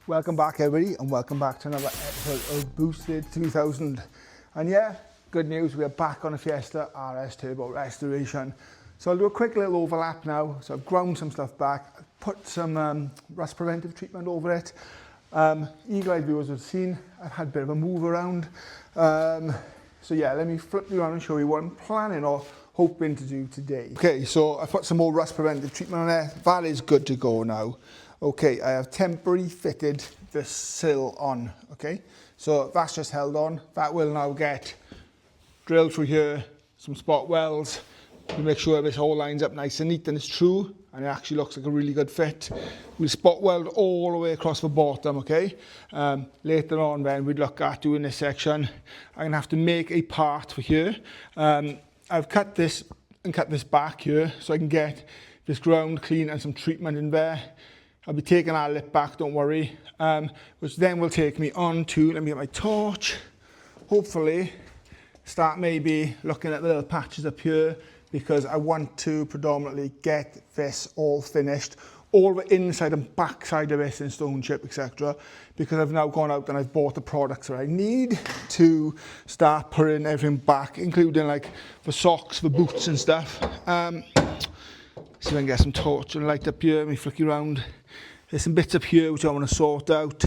Welcome back everybody, and welcome back to another episode of Boosted 2000. And yeah, good news, we are back on a Fiesta RS Turbo restoration. So I'll do a quick little overlap now. So I've ground some stuff back, put some rust preventive treatment over it. Eagle-eyed viewers have seen, I've had a bit of a move around. So yeah, let me flip you around and show you what I'm planning or hoping to do today. Okay, so I put some more rust preventive treatment on there. That is good to go now. Okay, I have temporarily fitted the sill on, okay? So that's just held on. That will now get drilled through here, some spot welds, to make sure this all lines up nice and neat and it's true, and it actually looks like a really good fit. We'll spot weld all the way across the bottom, okay? Later on then we'd look at doing this section. I'm gonna have to make a part for here. I've cut this and cut this back here so I can get this ground clean and some treatment in there. I'll be taking our lip back, don't worry, which then will take me on to, let me get my torch, hopefully start maybe looking at the little patches up here, because I want to predominantly get this all finished, all the inside and back side of this in stone chip, etc. Because I've now gone out and I've bought the products that I need to start putting everything back, including like the socks, the boots and stuff. See if I can get some torch and light up here, let me flick you around. There's some bits up here which I want to sort out.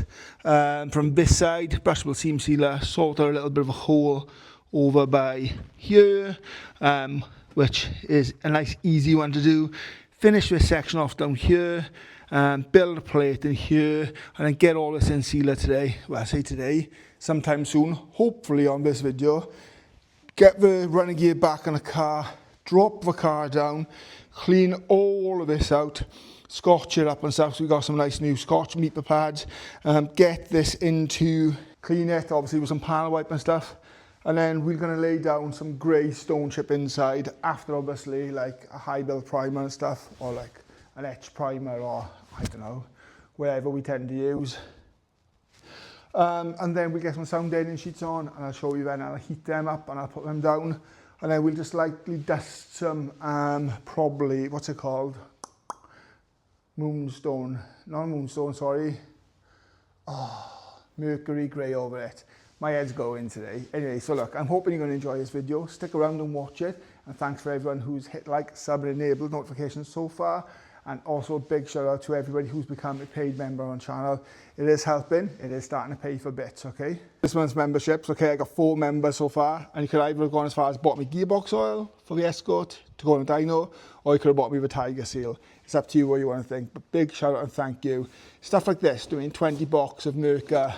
From this side, brushable seam sealer, sort out a little bit of a hole over by here, which is a nice easy one to do. Finish this section off down here, build a plate in here, and then get all this in sealer today. Well, I say today, sometime soon, hopefully on this video. Get the running gear back on the car, drop the car down, clean all of this out, scotch it up and stuff, so we got some nice new scotch meter pads. Get this into, clean it obviously with some panel wipe and stuff, and then we're going to lay down some grey stone chip inside after obviously like a high build primer and stuff, or like an etch primer, or I don't know, whatever we tend to use. And then we get some sound deadening sheets on, and I'll show you then, and I'll heat them up and I'll put them down, and then we'll just lightly dust some probably, what's it called, moonstone, not moonstone, sorry, mercury grey over it. My head's going today. Anyway, so look, I'm hoping you're going to enjoy this video. Stick around and watch it, and thanks for everyone who's hit like, sub and enabled notifications so far, and also a big shout out to everybody who's become a paid member on the channel. It is helping, it is starting to pay for bits, okay? This month's memberships, okay, I got 4 members so far, and you could either have gone as far as bought me gearbox oil for the Escort to go on the dyno, or you could have bought me the Tiger Seal. It's up to you what you want to think, but big shout out and thank you. Stuff like this, doing 20 box of Merca,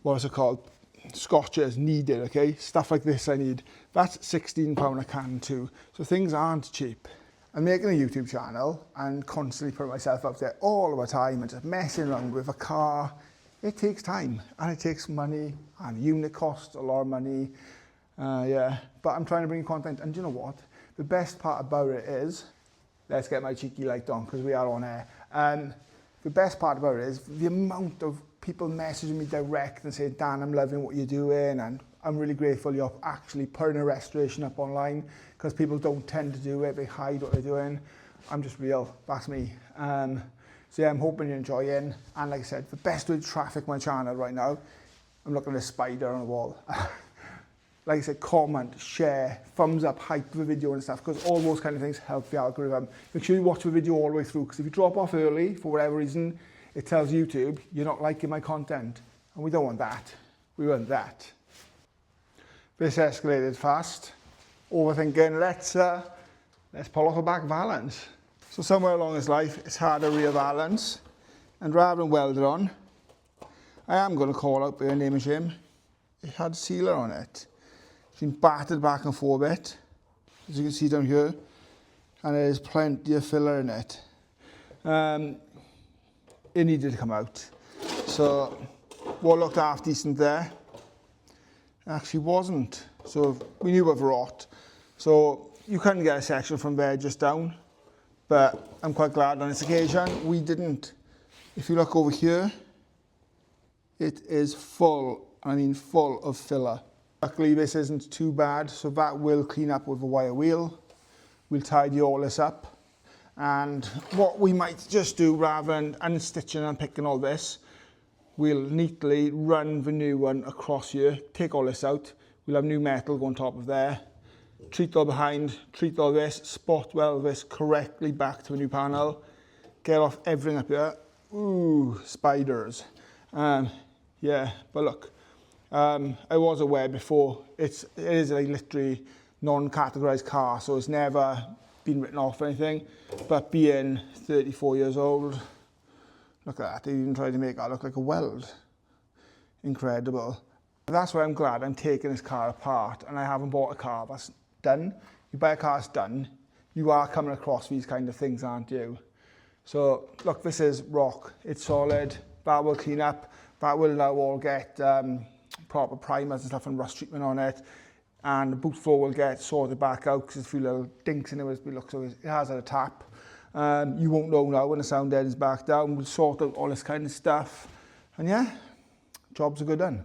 what is it called, scotches needed, okay? Stuff like this I need. That's £16 a can too, so things aren't cheap. I'm making a YouTube channel and constantly putting myself out there all of the time and just messing around with a car. It takes time and it takes money, and unit costs a lot of money. Yeah, but I'm trying to bring content, and do you know what? The best part about it is, let's get my cheeky light on because we are on air. The best part about it is the amount of people messaging me direct and saying, Dan, I'm loving what you're doing, and I'm really grateful you're actually putting a restoration up online, because people don't tend to do it, they hide what they're doing. I'm just real, that's me. So yeah, I'm hoping you're enjoying, and like I said, the best way to traffic my channel right now, I'm looking at a spider on the wall. Like I said, comment, share, thumbs up, hype the video and stuff, because all those kind of things help the algorithm. Make sure you watch the video all the way through, because if you drop off early, for whatever reason, it tells YouTube you're not liking my content, and we don't want that. We want that. This escalated fast. Overthinking, let's pull off a back valance. So somewhere along this life, it's had a rear valance, and rather than weld it on, I am going to call out by name and shame. It had sealer on it. It's been battered back and forth a bit, as you can see down here, and there's plenty of filler in it. It needed to come out. So what looked half decent there actually wasn't. So we knew of rot. So you couldn't get a section from there just down, but I'm quite glad on this occasion we didn't. If you look over here, it is full, I mean full of filler. Luckily this isn't too bad, so that will clean up with a wire wheel. We'll tidy all this up. And what we might just do, rather than unstitching and picking all this, we'll neatly run the new one across here, take all this out, we'll have new metal go on top of there, treat all behind, treat all this, spot weld this correctly back to a new panel, get off everything up here. Ooh, spiders. Yeah, but look, I was aware before, it is a literally non-categorized car, so it's never been written off or anything, but being 34 years old, look at that, they even tried to make that look like a weld. Incredible. That's why I'm glad I'm taking this car apart and I haven't bought a car that's done. You buy a car that's done, you are coming across these kind of things, aren't you? So look, this is rock, it's solid, that will clean up, that will now all get proper primers and stuff and rust treatment on it, and the boot floor will get sorted back out because there's a few little dinks in it, so it has had a tap. You won't know now when the sound end is back down. We'll sort out all this kind of stuff, and yeah, jobs are good done.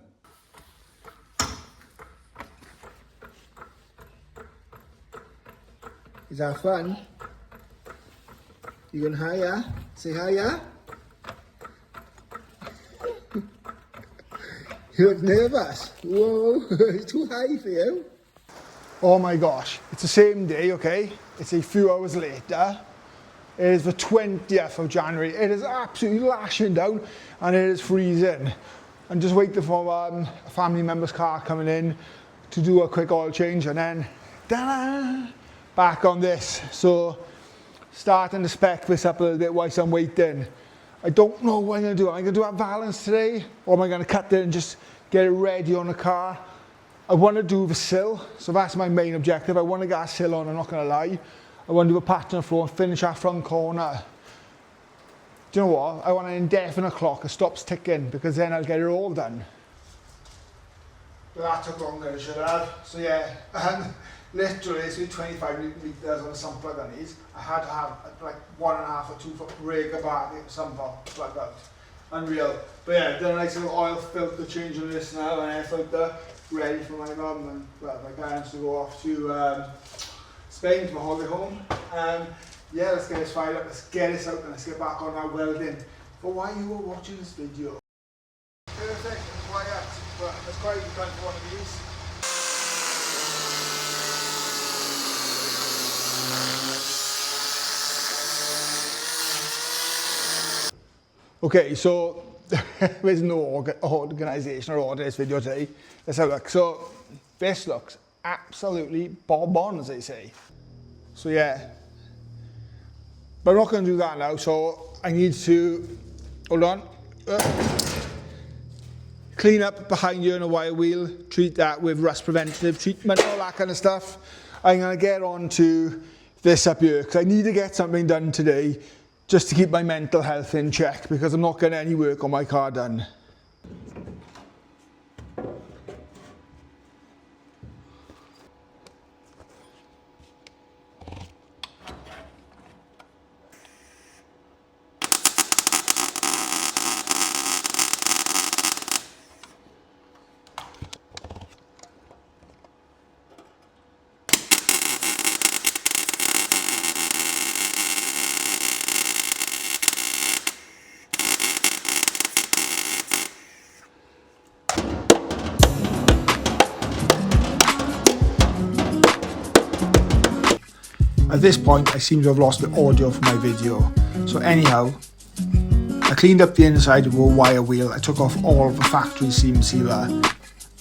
Is that fun? You going higher? Say higher. You look nervous. Whoa, it's too high for you. Oh my gosh, it's the same day, okay? It's a few hours later. It is the 20th of January. It is absolutely lashing down and it is freezing. I'm just waiting for a family member's car coming in to do a quick oil change, and then ta-da, back on this. So starting to spec this up a little bit whilst I'm waiting. I don't know what I'm going to do. Am I going to do a valance today, or am I going to cut it and just get it ready on the car? I want to do the sill, so that's my main objective. I want to get a sill on, I'm not going to lie. I want to do a pattern on the floor and finish that front corner. Do you know what? I want an indefinite clock that stops ticking, because then I'll get it all done. But that took longer than it should have. So yeah, literally it's been 25 litres on a sump plug on these. I had to have like 1.5 or 2 foot breaker back at some plug out. Unreal. But yeah, done a nice little oil filter change on this now, and air filter ready for my mum and my parents to go off to Spain to my holiday home. Yeah, let's get this fired up, let's get this out, and let's get back on our welding. But while you were watching this video, perfect and quiet, but that's quite a good time for one of these. Okay, so there's no organisation or order this video today. Let's have a look. So this looks absolutely bob on, as they say. So yeah, but I'm not going to do that now. So I need to, hold on, clean up behind you on a wire wheel, treat that with rust preventative treatment, all that kind of stuff. I'm going to get on to this up here because I need to get something done today just to keep my mental health in check, because I'm not getting any work on my car done. At this point, I seem to have lost the audio from my video. So anyhow, I cleaned up the inside of a wire wheel. I took off all of the factory seam sealer.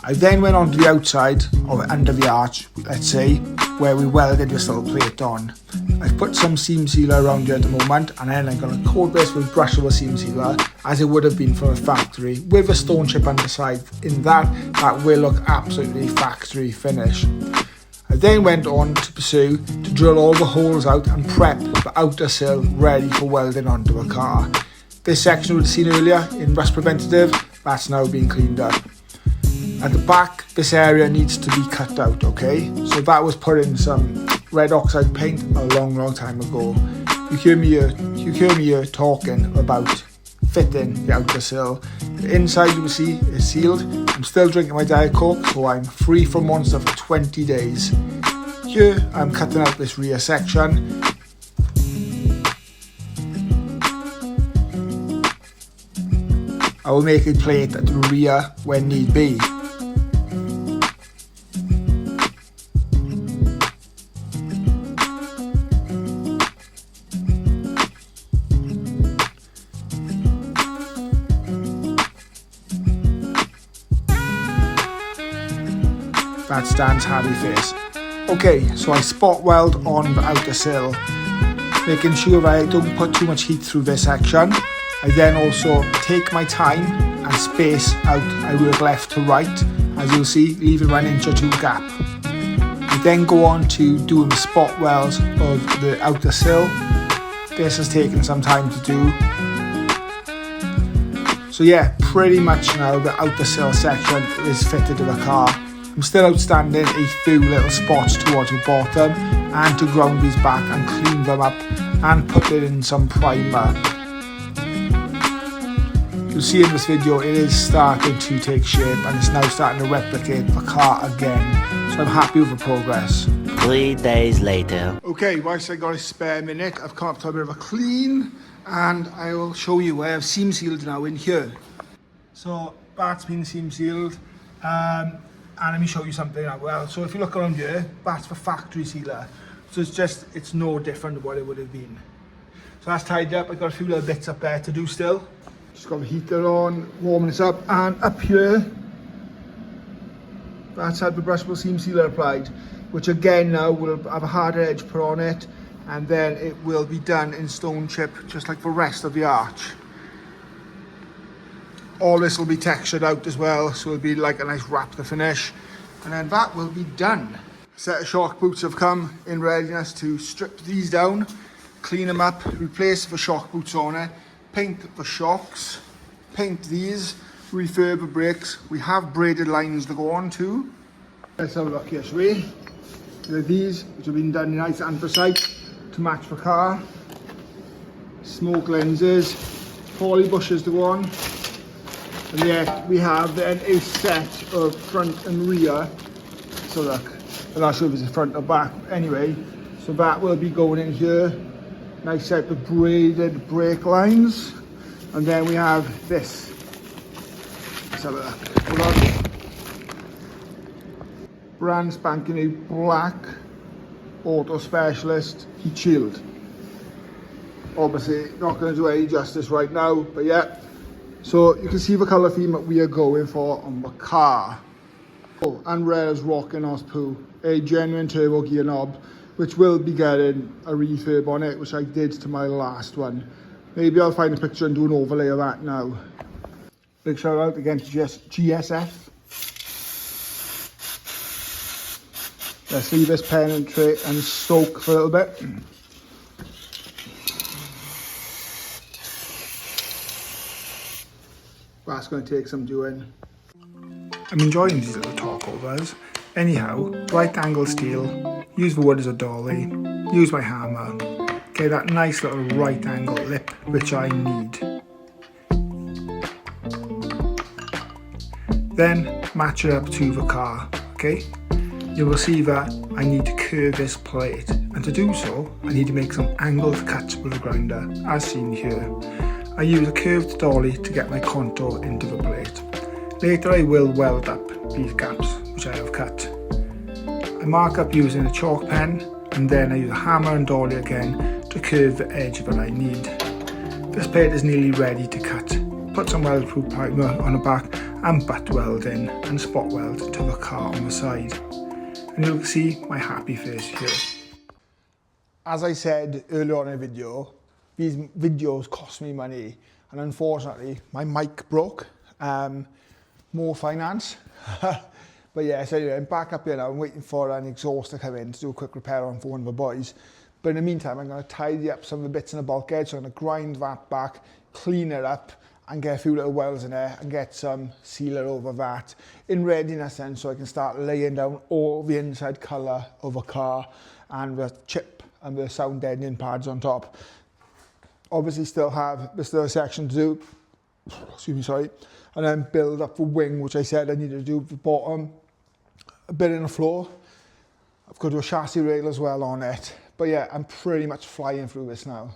I then went on to the outside, or under the arch, let's say, where we welded this little plate on. I've put some seam sealer around here at the moment, and then I'm going to coat this with brushable seam sealer, as it would have been from a factory, with a stone chip on the side. In that will look absolutely factory finish. I then went on to pursue to drill all the holes out and prep the outer sill ready for welding onto a car. This section we had seen earlier in rust preventative, that's now being cleaned up. At the back, this area needs to be cut out, okay? So that was put in some red oxide paint a long time ago. You hear me here talking about fitting the outer sill. The inside, you will see, is sealed. I'm still drinking my Diet Coke, so I'm free from Monster for 20 days. Here, I'm cutting out this rear section. I will make a plate at the rear when need be. That stands happy face. Okay, so I spot weld on the outer sill, making sure I don't put too much heat through this section. I then also take my time and space out. I work left to right, as you'll see, leaving 1 inch or 2 gap. I then go on to doing the spot welds of the outer sill. This has taken some time to do. So yeah, pretty much now the outer sill section is fitted to the car. I'm still outstanding a few little spots towards the bottom and to ground these back and clean them up and put it in some primer. You'll see in this video it is starting to take shape and it's now starting to replicate the car again. So I'm happy with the progress. 3 days later. Okay, whilst I got a spare minute, I've come up to a bit of a clean and I will show you where I've seam sealed now in here. So that's been seam sealed. And let me show you something as well. So if you look around here, that's the factory sealer. So it's no different to what it would have been. So that's tied up. I've got a few little bits up there to do still. Just got the heater on, warming this up. And up here, that's had the brushable seam sealer applied, which again now will have a harder edge put on it. And then it will be done in stone chip, just like the rest of the arch. All this will be textured out as well, so it'll be like a nice wrap to finish. And then that will be done. A set of shock boots have come in readiness to strip these down, clean them up, replace the shock boots on it, paint the shocks, paint these, refurb the brakes. We have braided lines to go on too. Let's have a look here, shall we? There are these, which have been done nice anthracite to match the car. Smoke lenses, poly bushes to go on. And yet we have then a set of front and rear. So look, I'm not sure if it's front or back. Anyway, so that will be going in here. Nice set of braided brake lines. And then we have this. Let's have a look. Hold on. Brand spanking new black Auto Specialist heat shield. Obviously not going to do any justice right now, but yeah. So you can see the colour theme that we are going for on the car. Oh, and red as rocking us poo, a genuine turbo gear knob, which will be getting a refurb on it, which I did to my last one. Maybe I'll find a picture and do an overlay of that now. Big shout out again to GSF. Let's leave this penetrate and soak for a little bit. That's going to take some doing. I'm enjoying these little talkovers. Anyhow, right angle steel, use the wood as a dolly, use my hammer, get that nice little right angle lip which I need. Then match it up to the car, okay? You will see that I need to curve this plate, and to do so I need to make some angled cuts with a grinder, as seen here. I use a curved dolly to get my contour into the plate. Later I will weld up these gaps which I have cut. I mark up using a chalk pen and then I use a hammer and dolly again to curve the edge that I need. This plate is nearly ready to cut. Put some weld-proof primer on the back and butt weld in and spot weld to the car on the side. And you'll see my happy face here. As I said earlier on in the video, these videos cost me money, and unfortunately my mic broke. More finance. But yeah, so anyway, I'm back up here now. I'm waiting for an exhaust to come in to do a quick repair on for one of the boys. But in the meantime, I'm going to tidy up some of the bits in the bulkhead. So I'm going to grind that back, clean it up, and get a few little welds in there and get some sealer over that in readiness then, so I can start laying down all the inside colour of a car and the chip and the sound deadening pads on top. Obviously still have this little section to do, excuse me, sorry, and then build up the wing, which I said I needed to do the bottom, a bit in the floor. I've got to do a chassis rail as well on it. But yeah, I'm pretty much flying through this now.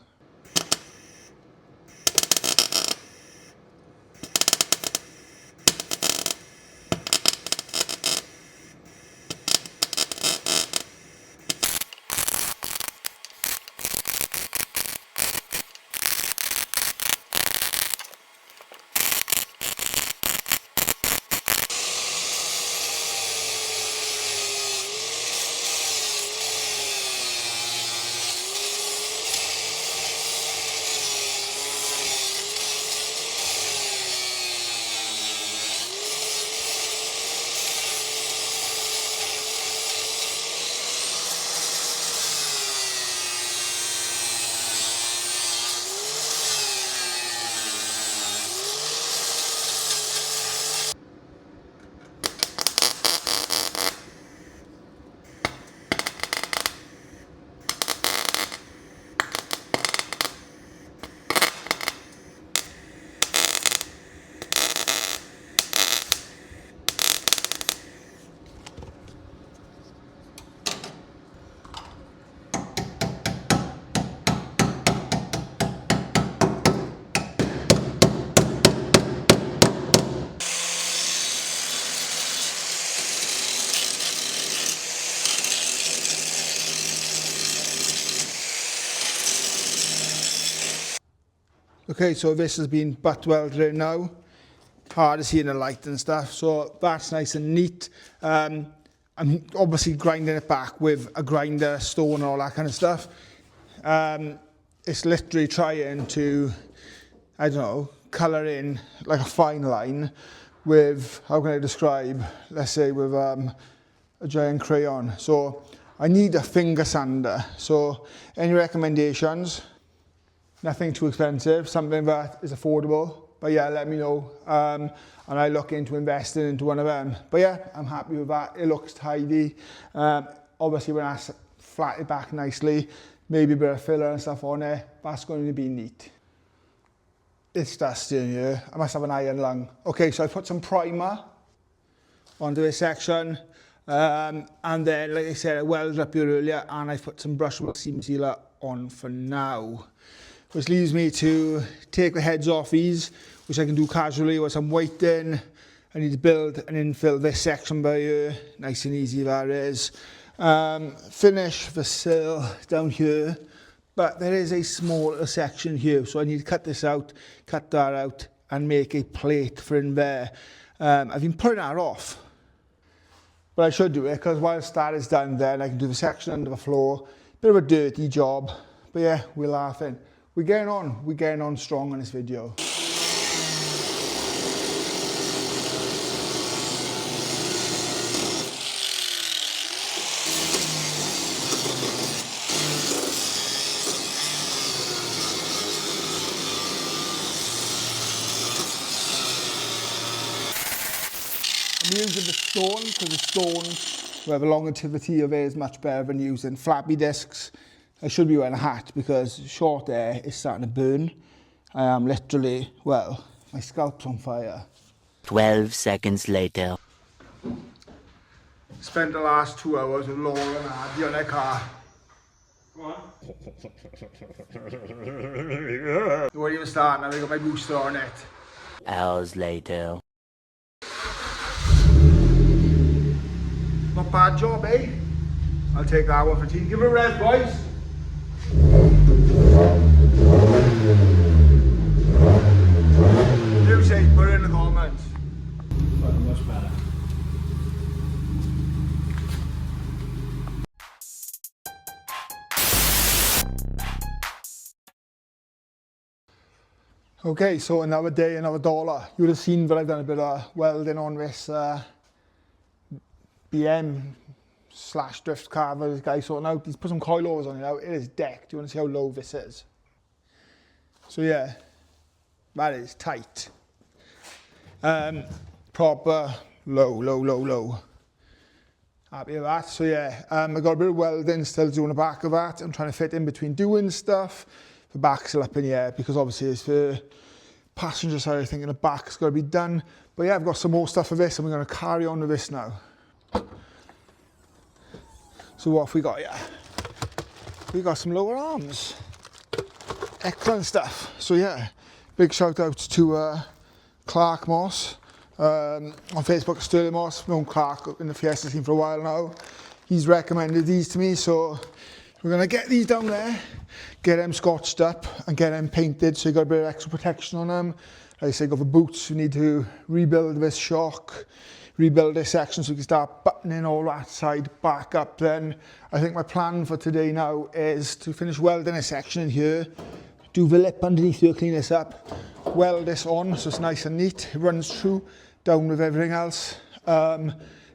Okay, so this has been butt welded in now. Hard to see in the light and stuff, so that's nice and neat. I'm obviously grinding it back with a grinder, stone and all that kind of stuff. It's literally trying to, I don't know, colour in like a fine line with, how can I describe, let's say with a giant crayon. So I need a finger sander. So any recommendations? Nothing too expensive, something that is affordable. But yeah, let me know. And I look into investing into one of them. But yeah, I'm happy with that. It looks tidy. Obviously when I flat it back nicely, maybe a bit of filler and stuff on it, that's going to be neat. It's dusty in here. I must have an iron lung. Okay, so I put some primer onto this section. And then, like I said, I welded up here earlier and I put some brushable seam sealer on for now. Which leaves me to take the heads off these, which I can do casually with some whiting. I need to build and infill this section by here. Nice and easy that is. Finish the sill down here. But there is a smaller section here, so I need to cut this out, cut that out, and make a plate for in there. I've been putting that off. But I should do it, because whilst that is done then, I can do the section under the floor. Bit of a dirty job. But yeah, we're laughing. We're getting on strong on this video. I'm using the stone, because the stone, where the longevity of it is much better than using flappy discs. I should be wearing a hat because short hair is starting to burn. I am literally, well, my scalp's on fire. 12 seconds later. Spent the last 2 hours with Laura and Abby on their car. Go on. They won't even start now, they got my booster on it. Hours later. Not bad job, eh? I'll take that one for tea. Give it a rev, boys. You say, put it in the comments. Much better. Okay, so another day, another dollar. You would have seen that I've done a bit of welding on this BM/drift car that this guy sorting out. He's put some coilovers on it now. It is decked. Do you want to see how low this is? So yeah, that is tight. Proper low. Happy with that. So yeah, I got a bit of welding still doing the back of that. I'm trying to fit in between doing stuff. The back's still up in the air because obviously it's the passenger side. I think the back's got to be done. But yeah, I've got some more stuff for this and we're going to carry on with this now. So what have we got here? We got some lower arms. Excellent stuff. So yeah, big shout out to Clark Moss on Facebook, Sterling Moss. I've known Clark in the Fiesta scene for a while now. He's recommended these to me, so we're gonna get these down there, get them scotched up and get them painted so you got a bit of extra protection on them. Like I say, got the boots, we need to rebuild this shock, rebuild this section so we can start buttoning all that side back up. Then I think my plan for today now is to finish welding a section in here, do the lip underneath here, clean this up, weld this on so it's nice and neat, it runs through, down with everything else,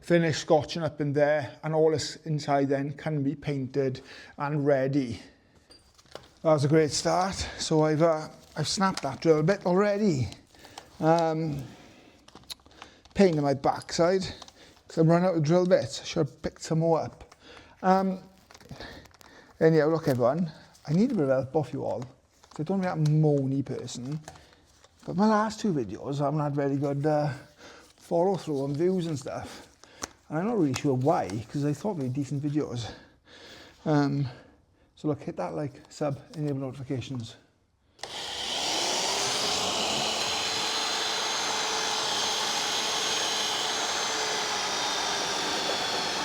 finish scotching up in there, and all this inside then can be painted and ready. That was a great start. So I've snapped that drill bit already. Painting my backside because I'm running out of drill bits. I should have picked some more up. Anyhow, look everyone, I need a bit of help off you all. I don't really that moany person, but my last 2 videos I haven't had very good follow through on views and stuff. And I'm not really sure why, because I thought they were decent videos. So look, hit that like, sub, enable notifications.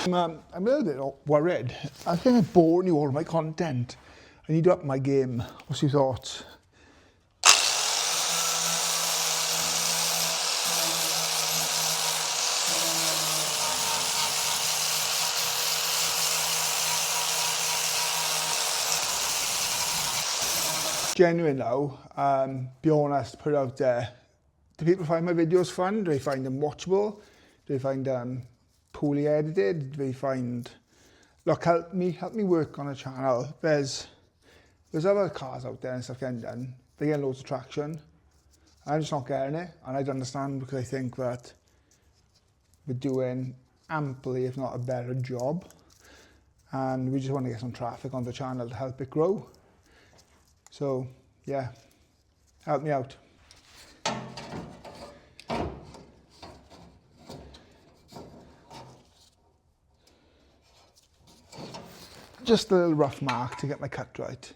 I'm a little bit worried. I think I'm boring you all of my content. I need to up my game. What's your thoughts? Genuine now, be honest, put it out there. Do people find my videos fun? Do they find them watchable? Do they find them poorly edited? Do they find... Look, help me work on a channel. There's other cars out there and stuff getting done. They get loads of traction. I'm just not getting it, and I don't understand, because I think that we're doing amply, if not a better job, and we just want to get some traffic on the channel to help it grow. So yeah, help me out. Just a little rough mark to get my cut right.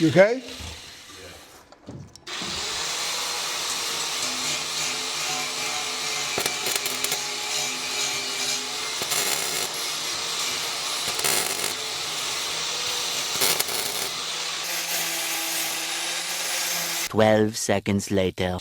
You okay? Yeah. Twelve seconds later.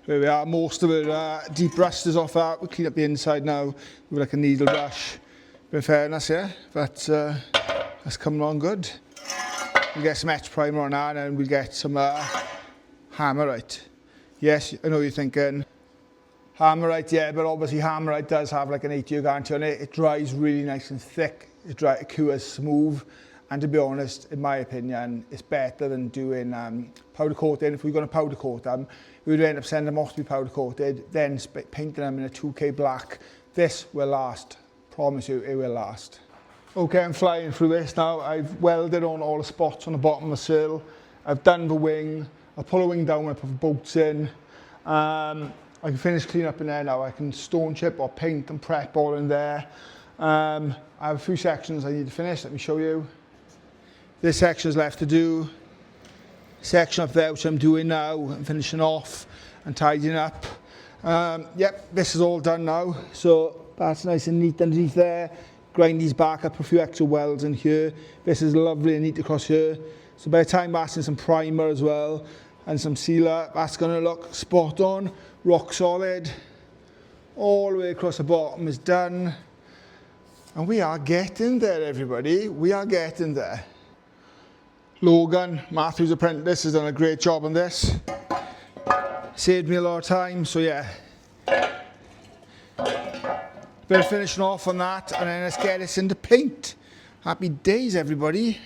There we are, most of it deep rust is off that. We'll clean up the inside now with like a needle brush. In fairness, yeah, but that's coming on good. We'll get some etch primer on that, and then we'll get some hammerite. Yes, I know you're thinking, hammerite, yeah, but obviously hammerite does have like an 8-year guarantee on it. It dries really nice and thick. It cures smooth. And to be honest, in my opinion, it's better than doing powder coating. If we're going to powder coat them, we would end up sending them off to be powder coated, then painting them in a 2K black. This will last. Promise you, it will last. Okay, I'm flying through this now. I've welded on all the spots on the bottom of the sill. I've done the wing. I'll pull the wing down when I put the bolts in. I can finish cleaning up in there now. I can stone chip or paint and prep all in there. I have a few sections I need to finish. Let me show you. This section is left to do. Section up there, which I'm doing now, I'm finishing off and tidying up. Yep, this is all done now. So that's nice and neat underneath there. Grind these back up, a few extra welds in here. This is lovely and neat across here. So by the time that's in some primer as well and some sealer, that's gonna look spot on, rock solid. All the way across the bottom is done. And we are getting there, everybody. We are getting there. Logan, Matthew's apprentice, has done a great job on this. Saved me a lot of time, so yeah. Bit of finishing off on that, and then let's get this into paint. Happy days, everybody.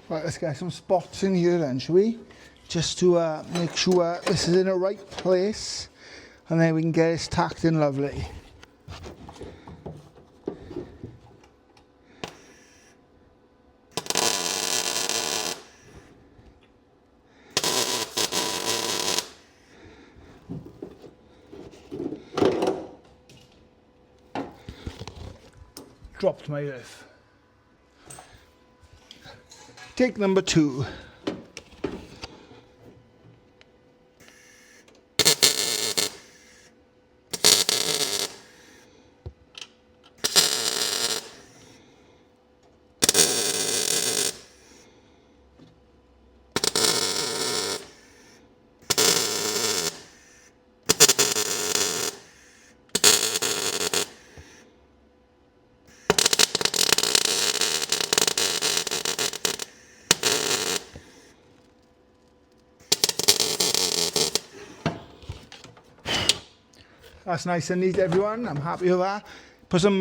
Right, let's get some spots in here then, shall we? Just to make sure this is in the right place, and then we can get it tacked in lovely. Dropped my earth. Take number 2. That's nice and neat, everyone. I'm happy with that. Put some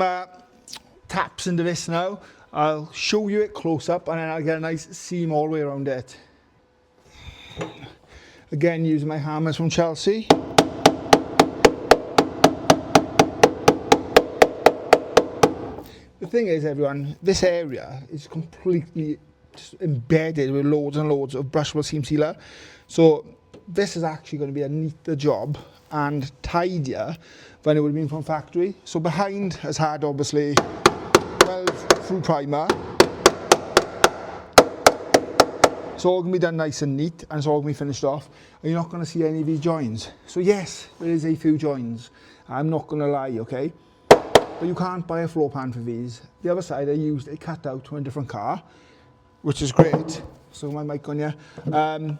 taps into this now. I'll show you it close up, and then I'll get a nice seam all the way around it. Again, using my hammers from Chelsea. The thing is, everyone, this area is completely just embedded with loads and loads of brushable seam sealer. So this is actually going to be a neater job and tidier than it would have been from factory. So behind has had obviously 12 through primer. It's all going to be done nice and neat, and it's all going to be finished off, and you're not going to see any of these joins. So yes, there is a few joins, I'm not going to lie, okay? But you can't buy a floor pan for these. The other side I used a cutout from a different car, which is great. So my mic on here. And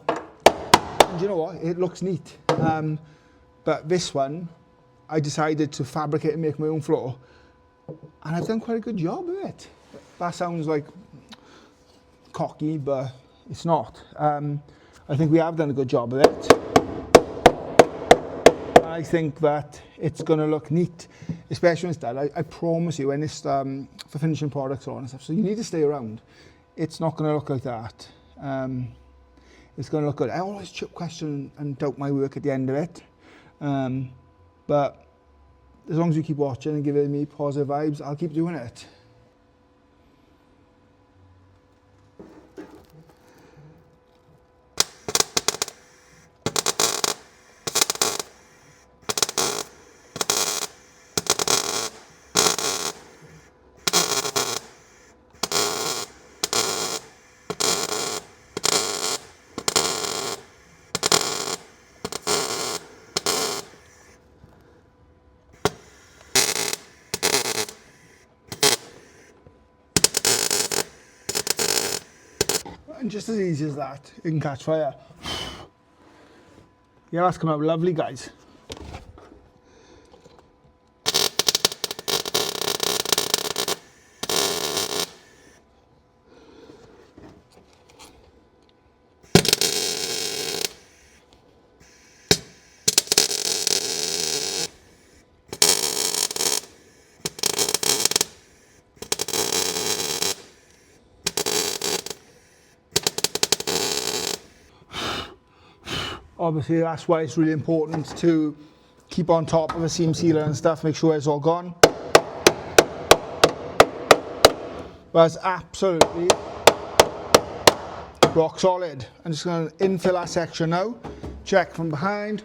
you know what, it looks neat. But this one, I decided to fabricate and make my own floor, and I've done quite a good job of it. That sounds like cocky, but it's not. I think we have done a good job of it. I think that it's going to look neat, especially when it's done. I promise you, when it's for finishing products on and stuff, so you need to stay around. It's not going to look like that. It's going to look good. I always question and doubt my work at the end of it. But as long as you keep watching and giving me positive vibes, I'll keep doing it. And just as easy as that, it can catch fire. Yeah, that's come out lovely, guys. Obviously, that's why it's really important to keep on top of the seam sealer and stuff, make sure it's all gone. But it's absolutely rock solid. I'm just going to infill that section now, check from behind.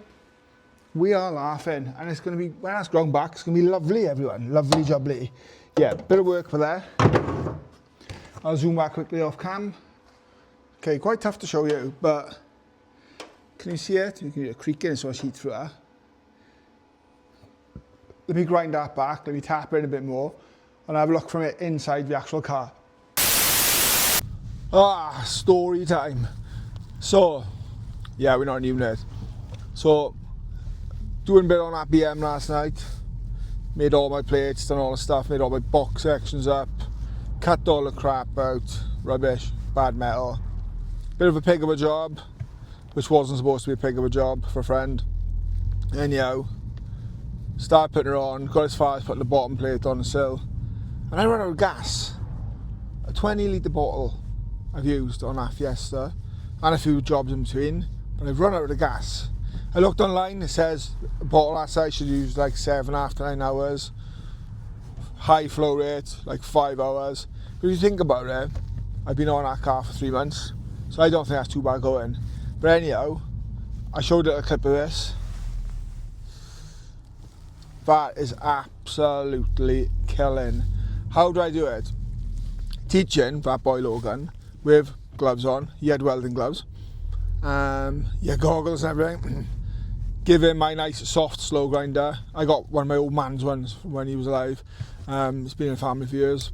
We are laughing, and it's going to be, when that's ground back, it's going to be lovely, everyone. Lovely jubbly. Yeah, bit of work for there. I'll zoom back quickly off cam. Okay, quite tough to show you, but can you see it? You can hear it creaking, so I see through that. Let me grind that back, let me tap it in a bit more, and have a look from it inside the actual car. Ah, story time. So, yeah, we're not in unit. So, doing a bit on that BM last night. Made all my plates, done all the stuff, made all my box sections up, cut all the crap out, rubbish, bad metal. Bit of a pig of a job, which wasn't supposed to be a pig of a job for a friend. Anyhow, started putting her on, got as far as putting the bottom plate on the sill, and I ran out of gas. A 20 litre bottle I've used on that Fiesta and a few jobs in between, but I've run out of gas. I looked online, it says a bottle that size should use like 7.5 to 9 hours, high flow rate, like 5 hours. But if you think about it, I've been on that car for 3 months, so I don't think that's too bad going. But anyhow, I showed it a clip of this. That is absolutely killing. How do I do it? Teaching that boy Logan with gloves on. He had welding gloves. Yeah, goggles and everything. Give him my nice soft slow grinder. I got one of my old man's ones from when he was alive. It's been in the family for years.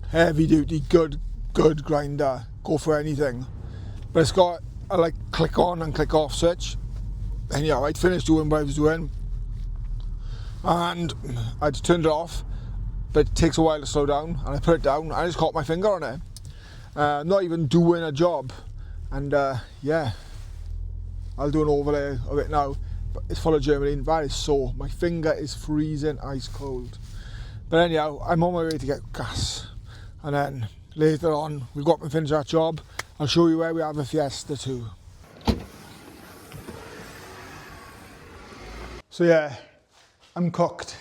Heavy duty, good grinder. Go for anything. But it's got a like click on and click off switch. And yeah, I'd finished doing what I was doing, and I'd turned it off, but it takes a while to slow down, and I put it down and I just caught my finger on it. Not even doing a job, and yeah, I'll do an overlay of it now, but it's full of germline. That is sore. My finger is freezing ice cold. But anyhow, I'm on my way to get gas, and then later on we've got to finish that job. I'll show you where we have a Fiesta too. So yeah, I'm cooked.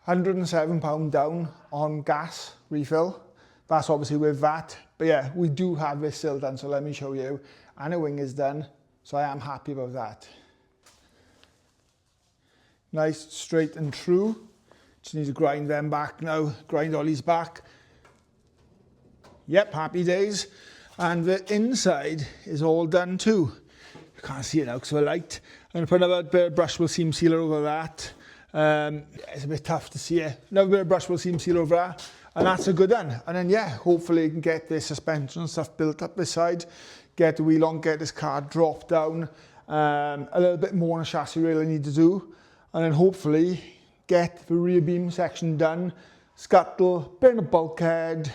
£107 down on gas refill. That's obviously with that. But yeah, we do have this sill done, so let me show you. And the wing is done, so I am happy about that. Nice, straight and true. Just need to grind them back now, grind all these back. Yep, happy days. And the inside is all done too. You can't see it now because of the light. I'm going to put another bit of brushable seam sealer over that. It's a bit tough to see it. Another bit of brushable seam sealer over that. And that's a good one. And then yeah, hopefully you can get the suspension and stuff built up this side. Get the wheel on, get this car dropped down. A little bit more on the chassis rail I need to do. And then hopefully get the rear beam section done. Scuttle, bit of the bulkhead.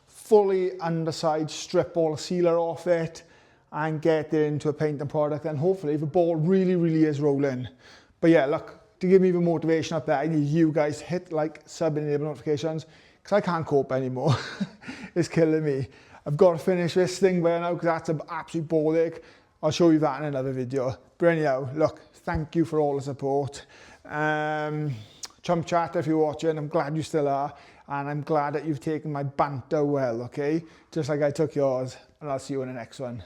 Fully underside, strip all the sealer off it and get it into a painting product, and hopefully the ball really is rolling. But yeah, look, to give me the motivation up there, I need you guys to hit like, sub, enable notifications, because I can't cope anymore. It's killing me. I've got to finish this thing by now because that's an absolute ball ache. I'll show you that in another video. But anyhow, look, thank you for all the support. Chump chat if you're watching, I'm glad you still are. And I'm glad that you've taken my banter well, okay? Just like I took yours. And I'll see you in the next one.